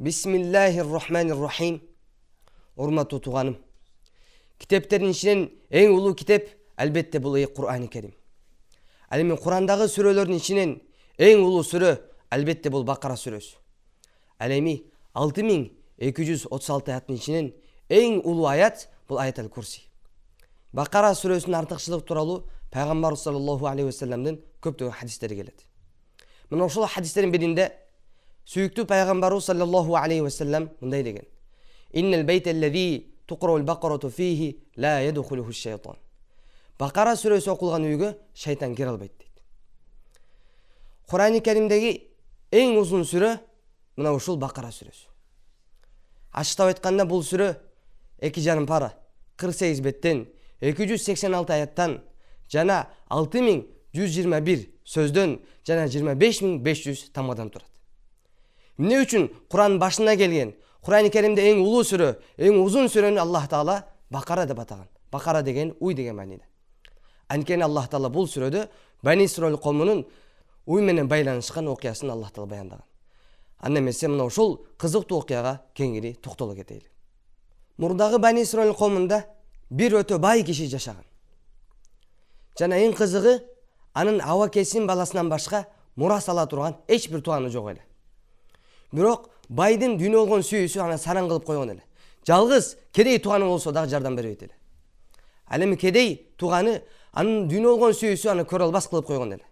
Bismillahirrahmanirrahim. Урматтуу тууганым. Китептердин ичинен эң улуу китеп албетте бул Кур'ан-ы Керим. Ал эми Кур'андагы сүрөлөрдүн ичинен эң улуу сүрө албетте бул Бакара сүрөсү. Ал эми 6236 аяттын ичинен эң улуу аят бул Аят-аль-Курси. Бакара сүрөсүнүн артыкчылыгы тууралуу Пайгамбар саллаллаху алейхи ва салламдын көптөгөн хадистери келет. Мына ошол хадистердин биринде сүйүктүү Пайгамбарыбыз саллаллаху алейхи ва саллам мындай деген: Иннал бейтеллези туқраул бақарату фихи ла ядхулуху шайтан. Бакара сүрөсү окулган үйгө шайтан кире албайт дейт. Кур'ан-ы Керимдеги эң узун сүрө мына ушул Бакара сүрөсү. Ачыктап айтканда бул сүрө 2,5 пара 48 беттен 286 аяттан жана 6121 сөздөн жана 25500 тамадан турат. Эмне үчүн Кур'ан башына келген Кур'ан-ы Керимде эң улуу сүрө, эң узун сүрөнү Аллах Таала Бакара деп атаган. Бакара деген уй деген мааниде. Анткени Аллах Таала бул сүрөдө Бани Исраил коомунун уй менен байланышкан окуясын Аллах Таала баяндаган. Анда эмесе мына ушул кызыктуу окуяга кеңири токтоло кетели. Мурдагы Бани Исраил коомунда бир өтө бай киши жашаган. Жана эң кызыгы, анын абакесинин баласынан башка мурас ала турган эч бир тууганы жок эле. Бирок байдын дүйнө болгон сүйүүсү аны саран кылып койгон эле. Жалгыз кедей тууганы болсо дагы жардам бербейт эле. Ал эми кедей тууганы анын дүйнө болгон сүйүүсү аны көрө албас кылып койгон эле.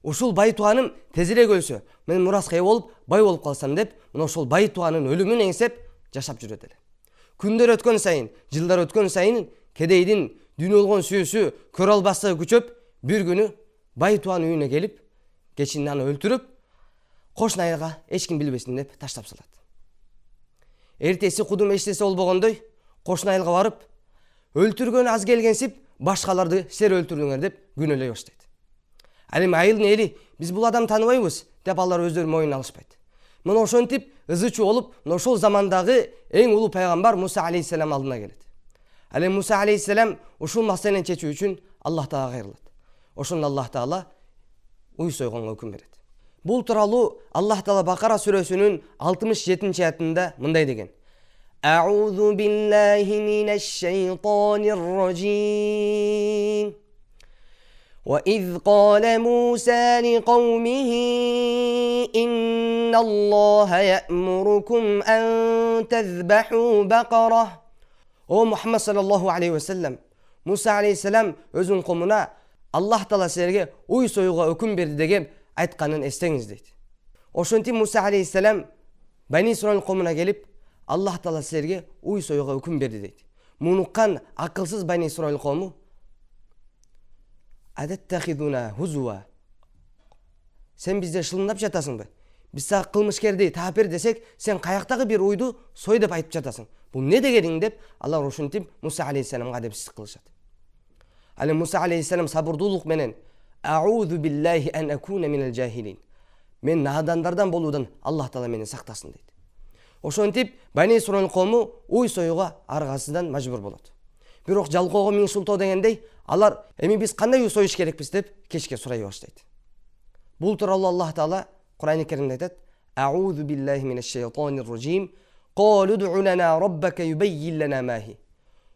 Ушул бай тууганым тезирээк өлсө, мен мураска ээ болуп, бай болуп калсам деп, мына ошол бай тууганын өлүмүн эңсеп жашап жүрөт эле. Күндөр өткөн сайын, жылдар өткөн сайын кедейдин дүйнө болгон сүйүүсү көрө албастыгы күчөп, бир күнү бай тууган үйүнө келип, кечинде аны өлтүрүп, кошун айылга эч ким билбесин деп таштап салат. Эртеси кудум эчтесе болбогондой, кошун айылга барып, өлтүргөн аз келгенсип, башкаларды силер өлтүрдүңөр деп күнөөлөй баштайт. Ал эми айылдын эли биз бул адамды тааныбайбыз деп алар өздөрү моюна алышпайт. Мына ошентип ызы-чуу болуп, ошол замандагы эң улуу пайгамбар Муса алейхиссалам алдына келет. Ал эми Муса алейхиссалам ушул маселени чечүү үчүн Аллах Таалага кайрылат. Ошондо Аллах Таала уй сойгонго өкүм берет. Бул тууралуу Аллах Таала Бакара сүрөсүнүн 67-аятында мындай деген: А'удhu billahi minash shaytanir rajim. وإذ قال موسى لقومه إن الله يأمركم أن تذبحوا بقرة. О Мухаммад саллаллаху алейхи ва саллам, Муса алейхиссалам өзүнүн коомуна Аллах Таала силерге уй союуга өкүм берди деген айтканын эстеңиз дейт. Ошентип Муса алейхиссалам Бани Исраил коомуна келип, Аллах Таала силерге уй союуга өкүм берди дейт. Муну уккан акылсыз Бани Исраил коому: Адаттахидуна хузуа. Сен бизде шылындап жатасыңбы? Биз сага кылмышкерди таап бер десек, сен каяктагы бир уйду сой деп айтып жатасың. Бул не дегениң деп алар ошентип Муса алейхиссаламга адепсиздик кылышат. Ал Муса алейхиссалам сабырдуулук менен: А'удhu billahi an akuna minal jahilin. Мен надандардан болуудан Аллах Таала мени сактасын дейт. Ошентип Бани Исраил коому уй союуга аргасыздан мажбур болот. Бирок жалкоого миң шултоо дегендей, алар эми биз кандай уй союш керекпиз деп кечке сурай баштайт. Бул тууралуу Аллах Таала Кур'ан-ы Керимде айтат: А'удhu billahi minash shaytanir rajim. Qalu ud'u lana rabbaka yubayyin lana ma hi.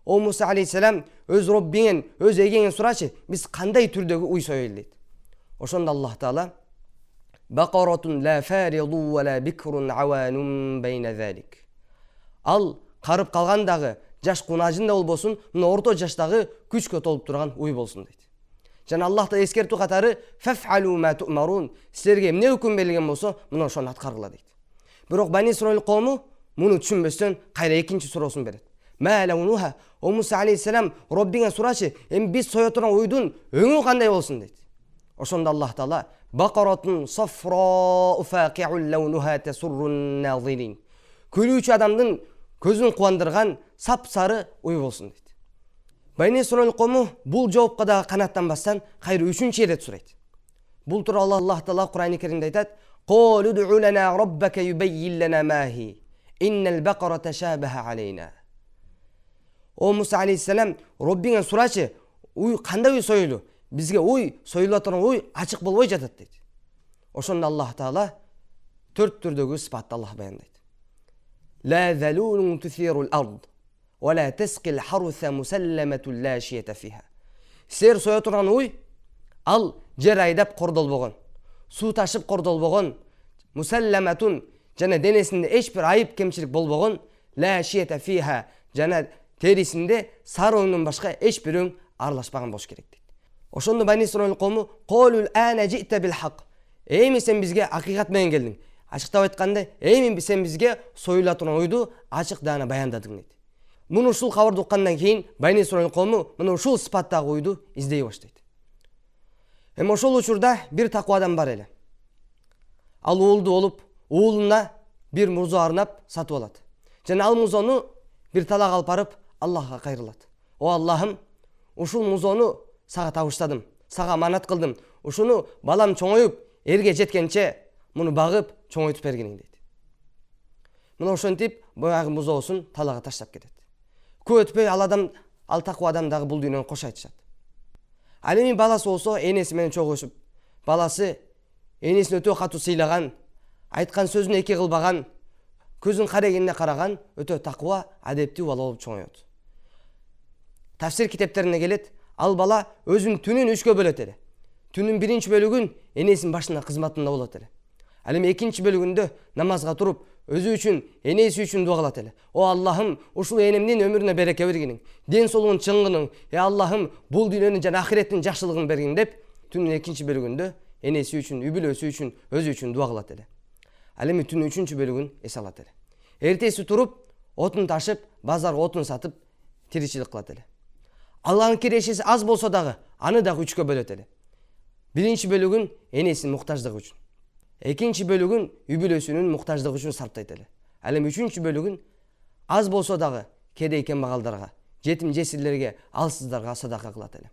О Муса алейхиссалам, өз Роббиңен, өз эгеңен сурачы, биз кандай түрдөгү уй соёйлу дейт. Ошондо Аллах Таала: Бакаратун ла фариду ва ла бикрун аванун байна залик. Ал карып калгандагы жаш кунажын да болбосун, мына орто жаштагы күчкө толуп турган уй болсун дейт. Жана Аллах та эскертүү катары: Фаф'алу ма ту'марун. Силерге эмне өкүм берилген болсо, мына ошону аткаргыла дейт. Бирок Бани Исраил коому муну түшүнбөстөн кайра экинчи суроосун берет. Ма лаунуха. О Муса алейхиссалам, Роббиңе сурачы, эми биз сое турган уйдун өңү кандай болсун дейт. Ошондо Аллах Таала: Бакаратун сафра фaqи'ун лаунуха тасуррун назирин. Көрүүчү адамдын көзүн кубандырган сап-сары уй болсун дейт. Бани Исраил коому бул жоопко дагы канаттанбастан кайра үчүнчү ирет сурайт. Бул тууралуу Аллах Таала Кур'ан-ы Керимде айтат: Qalu ud'u lana rabbaka yubayyin lana ma hi. Innal baqara tashabaha alayna. О Муса алейхиссалам, Роббиңен сурачы, уй кандай уй союлу? Бизге уй союла турган уй ачык болбой жатат дейт. Ошондо Аллах Таала төрт түрдөгү сыпатты Аллах баяндайт. لا ذلول تثير الأرض ولا تسقي الحرث مسلمة لا شية فيها. Сер соя турган уй, ал жер айдап кордолбогон, суу ташып кордолбогон, мусалламатун жана денесинде эч бир айып кемчилик болбогон, ла шиета фиха жана терисинде сары өңдөн башка эч бир өң аралашпаган болуш керек дейт. Ошондо Бани Исраил коому колул ана жита бил хак. Эми сен бизге акыйкат менен келдиң. Ачыктап айтканда, эми сен бизге союла турган ойду ачык даана баяндадың дейт. Муну ушул кабарды уккандан кийин Бани Исраил коому муну ушул сыпаттагы ойду издей баштайт. Эми ошол учурда бир таква адам бар эле. Ал уулду болуп, уулуна бир мурзо арнап сатып алат. Жана ал музону бир талак алып барып Аллахка кайрылат. О Аллахым, ушул музону сага табыштадым, сага аманат кылдым. Ушуну балам чоңоюп, эрге жеткенче муну багып, чоңойтуп бергиниң дейт. Мына ошентип баягы музоосун талакка таштап кетет. Көп өтпөй ал таква адам дагы бул дүйнөнү кош айтышат. Ал эми баласы болсо энеси менен чогушуп, баласы энесин өтө катуу сыйлаган, айткан сөзүн эки кылбаган, көзүн карегине караган, өтө таква, адептүү бала болуп чоңоет. Тафсир китептерине келет, ал бала өзүнүн түнүн 3кө бөлөт эле. Түнүн биринчи бөлүгүн энесинин башында кызматында болот эле. Ал эми экинчи бөлүгүндө намазга туруп, өзү үчүн, энеси үчүн дуа кылат эле. О Аллахым, ушул энемдин өмүрүнө береке бергиниң, ден соолугун чыңгының, Аллахым, бул дүйнөнүн жана ахиреттин жакшылыгын бергиң деп, түнүн экинчи бөлүгүндө энеси үчүн, үй-бүлөсү үчүн, өзү үчүн дуа кылат эле. Ал эми түнүн үчүнчү бөлүгүн эс алат эле. Эртеси туруп, отун ташып, базарга отун сатып, тиричилик кылат эле. Алланын кирешеси аз болсо дагы, аны дагы 3кө бөлөт эле. Биринчи бөлүгүн энесинин муктаждыгы үчүн, экинчи бөлүгүн үй-бүлөсүнүн муктаждыгы үчүн сарптайт эле. Ал эми үчүнчү бөлүгүн аз болсо дагы кедей кембагалдарга, жетим жесирлерге, алсыздарга садака кылат эле.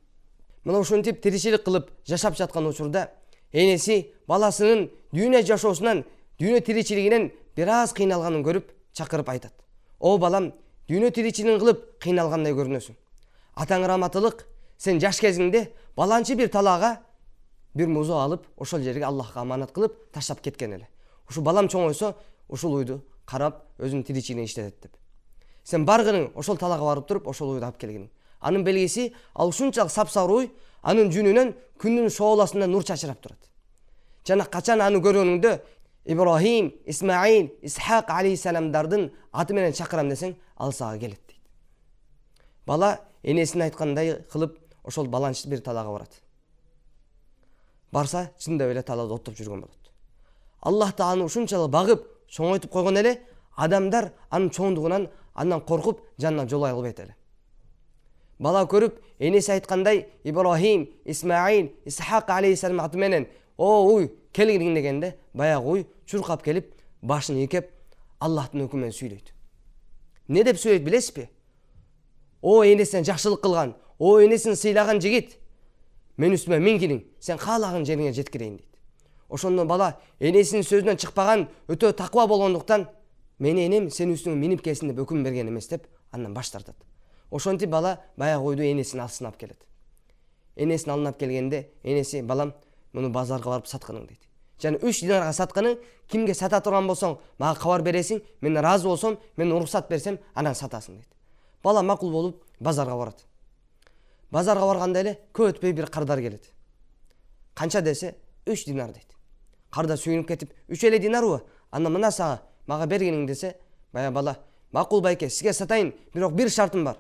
Мына ошентип тиричилик кылып жашап жаткан учурда энеси баласынын дүйнө жашоосунан, дүйнө тиричилигинен бир аз кыйналганын көрүп, чакырып айтат. О балам, дүйнө тиричилигин кылып кыйналгандай көрүнөсүң. Атаң раматылык, сен жаш кезиңде баланчы бир талаага бир музо алып, ошол жерге Аллахка аманат кылып таштап кеткен эле. Ушу балам чоңойсо, ушул уйду карап, өзүнүн тиричилигин иштетет деп. Сен баргының ошол талаага барып туруп, ошол уйду алып келгиниң. Анын белгиси, ал ушунчалык сапсары уй, анын жүнүнөн күндүн шооласында нур чачырап турат. Жана качан аны көргөнүңдө Ибрахим, Исмаил, Исхак алейхиссаламдардын аты менен чакырам десең, ал сага келет дейт. Бала энесин айткандай кылып, ошол баланчы бир талаага барат. Барса, чындап эле талаада оттоп жүргөн болот. Аллах да аны ушунчалык багып, чоңойтуп койгон эле, адамдар анын чоңдугунан андан коркуп, жанына жолой албайт эле. Бала көрүп, энеси айткандай Ибрахим, Исмаил, Исхак алейхиссалам аты менен о уй келгиниң дегенде, баягы уй чуркап келип, башын ийкеп, Аллахтын өкүмүнөн сүйлөйт. Не деп сүйлөйт билесизби? О энесине жакшылык кылган, о энесин сыйлаган жигит, мен үстүмө мингиниң, сен каалаган жериңе жеткирейин дейт. Ошондо бала энесинин сөзүнөн чыкпаган, өтө таква болгондуктан, мен энем сен үстүңө минип келсин деп өкүм берген эмес деп, андан баш тартат. Ошентип бала баягы ойду энесинин алдына алып келет. Энесин алдына алып келгенде, энеси балам, муну базарга барып сатканың дейт. Жана 3 динарга сатканың, кимге сата турган болсоң, мага кабар бересиң, мен разы болсом, мен уруксат берсем, анан сатасың дейт. Бала макул болуп базарга барат. Базарга барганда эле көп өтпөй бир кардар келет. Канча десе 3 динар дейт. Карда сүйүнүп кетип, 3 эле динарбы? Анда мына сага мага бергениң десе, бая бала, макул байке, сизге сатайын, бирок бир шартым бар.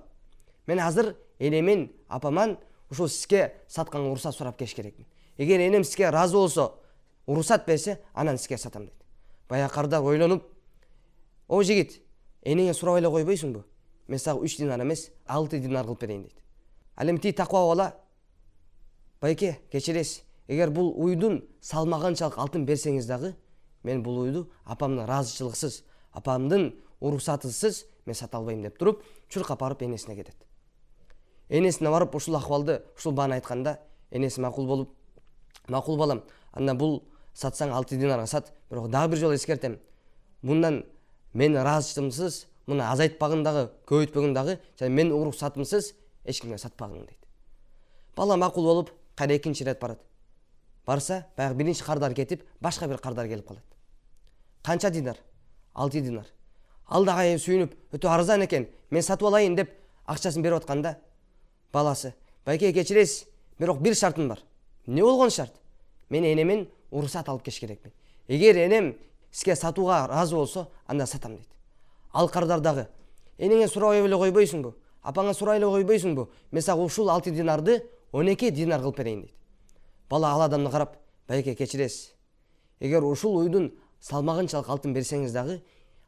Мен азыр энемен, апаман ушул сизге сатканга уруксат сурап кеш керекмин. Эгер энем сизге разы болсо, уруксат берсе, анан сизге сатам дейт. Бая кардар ойлонуп, о жигит, энеңе сурап эле койбойсуңбу? Мен сага 3 динар эмес, 6 динар кылып берейин дейт. Ал эми таква бала, байке, кечиресиз. Эгер бул уйдун салмаганчалык алтын берсеңиз дагы, мен бул уйду апамдын ыраазычылыксыз, апамдын уруксатысыз мен сата албайм деп туруп, чуркап барып энесине кетет. Энесине барып ушул акыбалды, ушул бааны айтканда, энеси макул болуп, макул балам, анда бул сатсаң 6 динарга сат, бирок дагы бир жолу эскертем. Мындан мен ыраазычылыксыз, муну азайтпагын дагы, көбөйтпөгүн дагы, жана мен уруксатымсыз эч кимге сатпагың дейт. Бала макул болуп, кайра экинчи рет барат. Барса, баягы биринчи кардар кетип, башка бир кардар келип калат. Канча динар? 6 динар. алдагы сүйүнүп өтө арзан экен, мен сатып алайын деп акчасын берип атканда баласы: "Байке, кечиресиз, бирок бир шартым бар." "Не болгон шарт?" "Мен энемен уруксат алып келиш керекмин. Эгер энем сизге сатууга ыраазы болсо, анда сатам" дейт. Ал кардар дагы: "Энеңе сурабай эле койбойсуңбу? Апаңа сурай эле койбойсуңбу? Мен сага ушул 6 динарды 12 динар кылып берейин" дейт. Бала ал адамды карап: "Байке, кечиресиз. Эгер ушул уйдун салмагынчалык алтын берсеңиз дагы,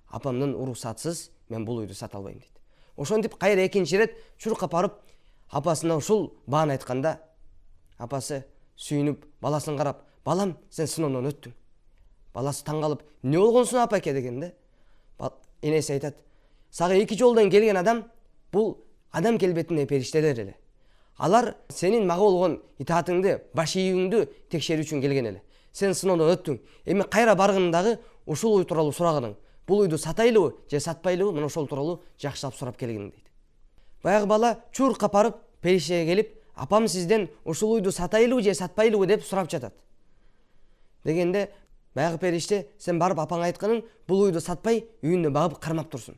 апамдын уруксатсыз мен бул уйду сата албайм" дейт. Ошентип кайра экинчи ирет чуркап барып апасына ушул бааны айтканда, апасы сүйүнүп баласын карап: "Балам, сен сыноодон өттүң." Баласы таң калып: "Не болгонсуң апаке?" дегенде, энеси айтат: "Сага 2 жолдон келген адам бул адам келбетинде периштелер эле. Алар сенин мага болгон итаатыңды, баш ийүүңдү текшерүү үчүн келген эле. Сен сыноодон өттүң. Эми кайра баргандагы ушул уй тууралуу сурагының. Бул уйду сатайлыбы же сатпайлыбы, мына ошол тууралуу жакшылап сурап келгин" дейт. Баягы бала чуркап барып периштеге келип: "Апам сизден ушул уйду сатайлыбы же сатпайлыбы" деп сурап жатат. Дегенде баягы периште: "Сен барып апаңа айтканың, бул уйду сатпай үйүндө багып кармап турсун.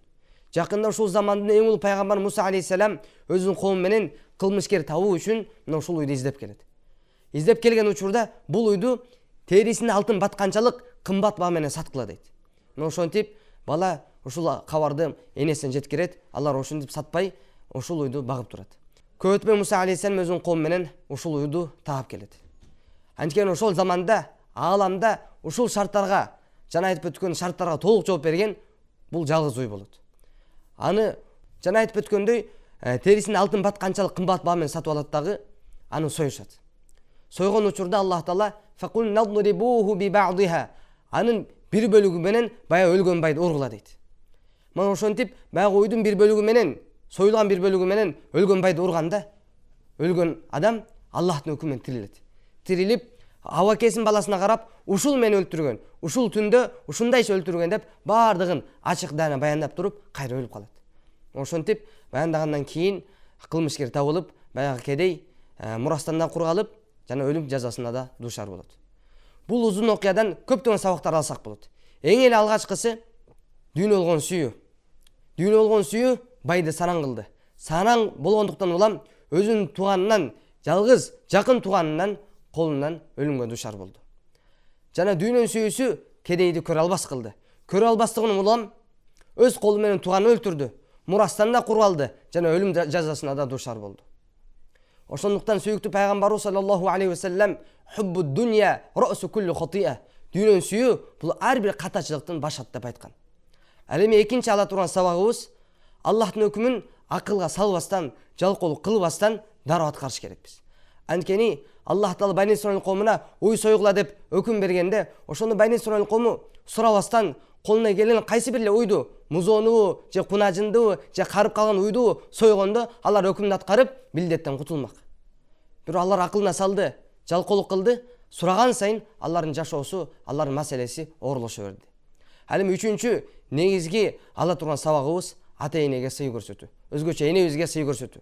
Жакында ушул замандын эң улуу пайгамбар Муса алейхиссалам өзүнүн коому менен кылмышкер табуу үчүн мына ушул уйду издеп келет. Издеп келген учурда бул уйду терисине алтын батканчалык кымбат баа менен саткыла" дейт. Мына ошентип бала ушул кабарды энесине жеткирет. Алар ошентип сатпай ушул уйду багып турат. Көп өтпөй Муса алейхиссалам өзүнүн коому менен ушул уйду таап келет. Анткени ошол заманда ааламда ушул шарттарга, жана айтып өткөн шарттарга толук жооп берген бул жалгыз уй болот. Аны жана айтып өткөндөй терисине алтын батканчалык кымбат баа менен сатып алат дагы, аны союшат. Сойгон учурда Аллах Таала факул надрибуху би ба'диха, анын бир бөлүгү менен баягы өлгөн байды ургула дейт. Мына ошентип баягы уйдун бир бөлүгү менен, союлган бир бөлүгү менен өлгөн байды урганда, өлгөн адам Аллахтын өкүмү менен тирилет. Тирилип абакесин баласына карап: "Ушул мени өлтүргөн, ушул түндө ушундайча өлтүргөн" деп баардыгын ачык даана баяндап туруп кайра өлүп калат. Ошентип баяндагандан кийин кылмышкер табылып, баягы кедей мурастанда кургалып, жана өлүм жазасына да дуушар болот. Бул узун окуядан көптөгөн сабактар алсак болот. Эң эле алгачкысы дүйнө болгон сүйүү. Дүйнө болгон сүйүү байды сараң кылды. Сараң болгондуктан улам өзүнүн тууганынан, жалгыз жакын тууганынан колунан өлүмгө дуушар болду. Жана дүйнөнүн сүйүүсү кедейди көрө албас кылды. Көрө албастыгын улам өз колу менен тууганын өлтүрдү, мурастанда кургалды, жана өлүм жазасына да дуушар болду. Ошондуктан сүйүктүү пайгамбарыбыз саллаллаху алейхи ва саллям хуббу дунья раъсу кулли хати'a, дүйнөнүн сүйүү бул ар бир катачылыктын башы деп айткан. Ал эми экинчи ала турган сабагыбыз: Аллахтын өкүмүн акылга салбастан, жалкоолук кылбастан дароо аткарыш керекпиз. Анткени Аллах Таала Бани Исраил коомуна уй сойгула деп өкүм бергенде, ошону Бани Исраил коому сурабастан колуна келген кайсы бир эле уйду, музоонубу же кунажындыбы же карып калган уйду сойгондо алар өкүмдү аткарып билдеттен кутулмак. Бирок алар акылына салды, жалкоолук кылды, сураган сайын алардын жашоосу, алардын маселеси оорлошо берди. Ал эми үчүнчү негизги ала турган сабагыбыз ата энеге сый көрсөтүү, өзгөчө энебизге сый көрсөтүү.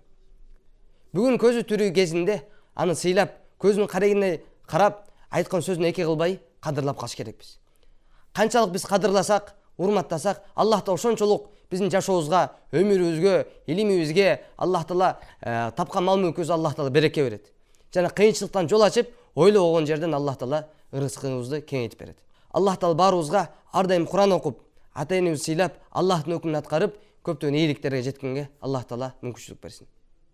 Бүгүн көзү тирүү кезинде аны сыйлап, көзүнүн карегине карап, айткан сөзүн эки кылбай кадырлап калыш керекпиз. Канчалык биз кадырласак, урматтасак, Аллах Таала ошончолук биздин жашообузга, өмүрүбүзгө, илимибизге Аллах Таала тапкан мал мүлкүбүзгө Аллах Таала береке берет. Жана кыйынчылыктан жол ачып, ойлобогон жерден Аллах Таала ырыскыбызды кеңейтип берет. Аллах Таала баарыбызга ар дайым Куран окуп, ата энебизди сыйлап, Аллахтын өкүмүн аткарып, көптөгөн ийгиликтерге жеткенге Аллах Таала мүмкүнчүлүк берсин.